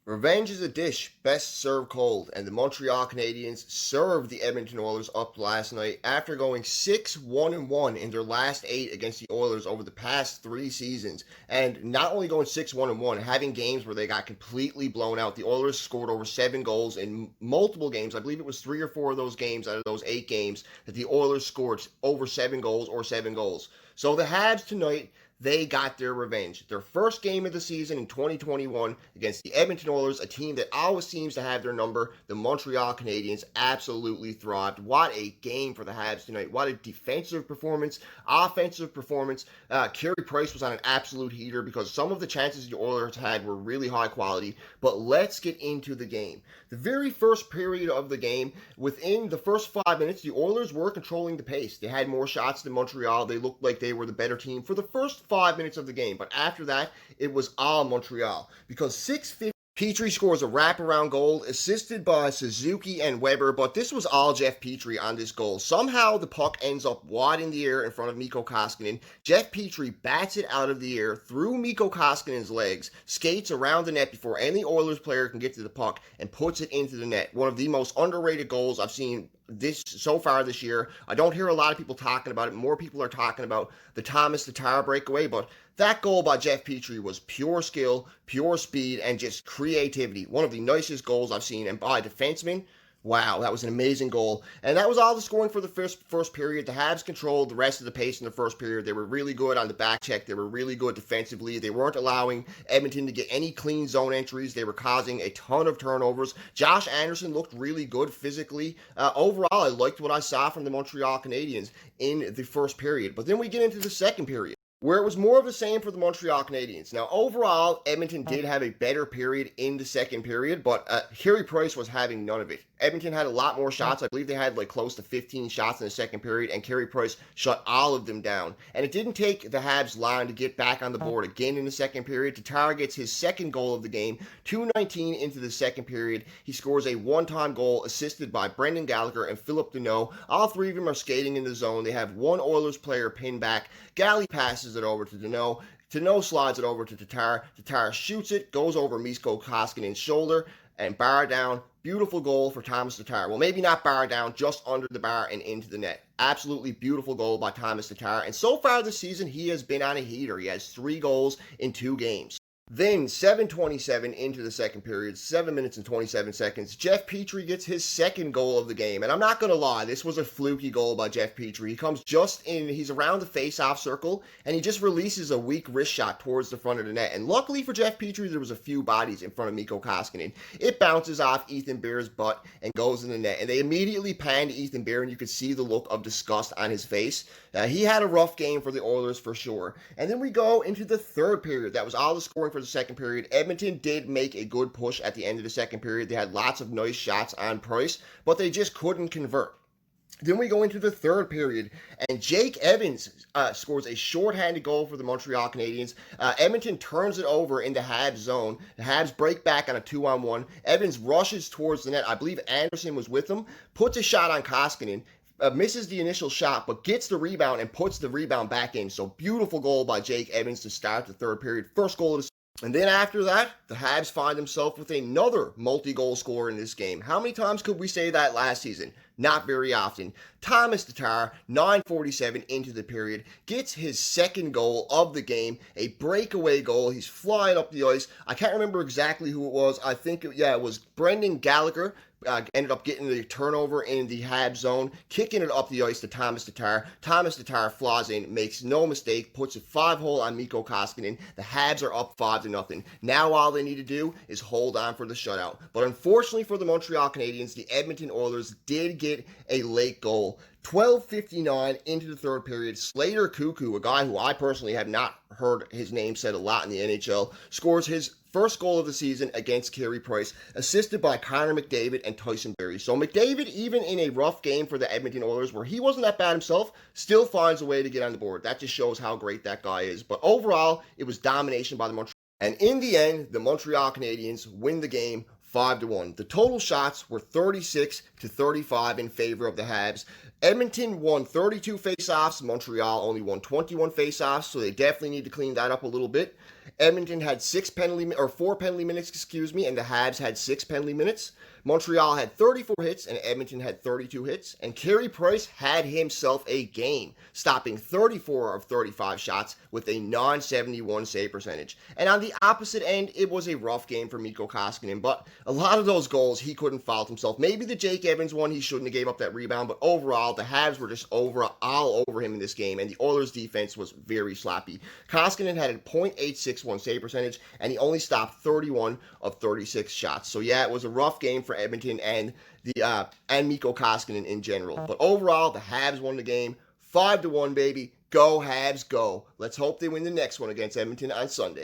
Revenge is a dish best served cold, and the Montreal Canadiens served the Edmonton Oilers up last night after going 6-1-1 in their last 8 against the Oilers over the past 3 seasons. And not only going 6-1-1, having games where they got completely blown out. The Oilers scored over 7 goals in multiple games. I believe it was 3 or 4 of those games out of those 8 games that the Oilers scored over 7 goals or 7 goals. So the Habs tonight, they got their revenge. Their first game of the season in 2021 against the Edmonton Oilers, a team that always seems to have their number. The Montreal Canadiens absolutely thrived. What a game for the Habs tonight. What a defensive performance, offensive performance. Carey Price was on an absolute heater because some of the chances the Oilers had were really high quality. But let's get into the game. The very first period of the game, within the first 5 minutes, the Oilers were controlling the pace. They had more shots than Montreal. They looked like they were the better team for the first 5 minutes of the game. But after that, it was all Montreal because 6:50 Petrie scores a wraparound goal assisted by Suzuki and Weber, but this was all Jeff Petrie on this goal. Somehow the puck ends up wide in the air in front of Mikko Koskinen. Jeff Petrie bats it out of the air through Mikko Koskinen's legs, skates around the net before any Oilers player can get to the puck, and puts it into the net. One of the most underrated goals I've seen so far this year. I don't hear a lot of people talking about it. More people are talking about the Thomas Tatar breakaway, but that goal by Jeff Petrie was pure skill, pure speed, and just creativity. One of the nicest goals I've seen, and by a defenseman. Wow, that was an amazing goal. And that was all the scoring for the first period. The Habs controlled the rest of the pace in the first period. They were really good on the back check. They were really good defensively. They weren't allowing Edmonton to get any clean zone entries. They were causing a ton of turnovers. Josh Anderson looked really good physically. Overall, I liked what I saw from the Montreal Canadiens in the first period. But then we get into the second period, where it was more of the same for the Montreal Canadiens. Now, overall, Edmonton did have a better period in the second period, but Carey Price was having none of it. Edmonton had a lot more shots. I believe they had like close to 15 shots in the second period, and Carey Price shut all of them down. And it didn't take the Habs long to get back on the board again in the second period. Tatar gets his second goal of the game, 2:19 into the second period. He scores a one-time goal assisted by Brendan Gallagher and Phillip Danault. All three of them are skating in the zone. They have one Oilers player pinned back. Galley passes it over to Danault. Danault slides it over to Tatar. Tatar shoots it, goes over Mikko Koskinen's shoulder, and bar down. Beautiful goal for Thomas Tatar. Well, maybe not bar down, just under the bar and into the net. Absolutely beautiful goal by Thomas Tatar. And so far this season, he has been on a heater. He has 3 goals in 2 games. Then 7:27 into the second period, 7 minutes and 27 seconds, Jeff Petrie gets his second goal of the game. And I'm not going to lie, this was a fluky goal by Jeff Petrie. He comes just in, he's around the face-off circle, and he just releases a weak wrist shot towards the front of the net. And luckily for Jeff Petrie, there was a few bodies in front of Mikko Koskinen. It bounces off Ethan Bear's butt and goes in the net. And they immediately panned Ethan Bear, and you could see the look of disgust on his face. He had a rough game for the Oilers for sure. And then we go into the third period. That was all the scoring for the second period. Edmonton did make a good push at the end of the second period. They had lots of nice shots on Price, but they just couldn't convert. Then we go into the third period, and Jake Evans scores a shorthanded goal for the Montreal Canadiens. Edmonton turns it over in the Habs zone. The Habs break back on a 2-on-1. Evans rushes towards the net. I believe Anderson was with him, puts a shot on Koskinen. Misses the initial shot, but gets the rebound and puts the rebound back in. So beautiful goal by Jake Evans to start the third period. First goal of the season. And then after that, the Habs find themselves with another multi-goal scorer in this game. How many times could we say that last season? Not very often. Thomas Tatar, 9:47 into the period, gets his second goal of the game, a breakaway goal. He's flying up the ice. I can't remember exactly who it was. I think, it was Brendan Gallagher. Ended up getting the turnover in the Habs zone, kicking it up the ice to Thomas Tatar. Thomas Tatar flies in, makes no mistake, puts a 5-hole on Mikko Koskinen. The Habs are up 5-0. Now all they need to do is hold on for the shutout. But unfortunately for the Montreal Canadiens, the Edmonton Oilers did get a late goal. 12:59 into the third period, Slater Cuckoo, a guy who I personally have not heard his name said a lot in the NHL, scores his first goal of the season against Carey Price, assisted by Connor McDavid and Tyson Barrie. So McDavid, even in a rough game for the Edmonton Oilers, where he wasn't that bad himself, still finds a way to get on the board. That just shows how great that guy is. But overall, it was domination by the Montreal. And in the end, the Montreal Canadiens win the game 5-1. The total shots were 36-35 in favor of the Habs. Edmonton won 32 faceoffs. Montreal only won 21 faceoffs, so they definitely need to clean that up a little bit. Edmonton had four penalty minutes, and the Habs had 6 penalty minutes. Montreal had 34 hits and Edmonton had 32 hits. And Carey Price had himself a game, stopping 34 of 35 shots with a non-71 save percentage. And on the opposite end, it was a rough game for Mikko Koskinen, but a lot of those goals, he couldn't fault himself. Maybe the Jake Evans one, he shouldn't have gave up that rebound, but overall, the Habs were just all over him in this game, and the Oilers' defense was very sloppy. Koskinen had a .861 save percentage, and he only stopped 31 of 36 shots. So yeah, it was a rough game for Edmonton and Mikko Koskinen in general. But overall, the Habs won the game 5-1, baby. Go Habs, go. Let's hope they win the next one against Edmonton on Sunday.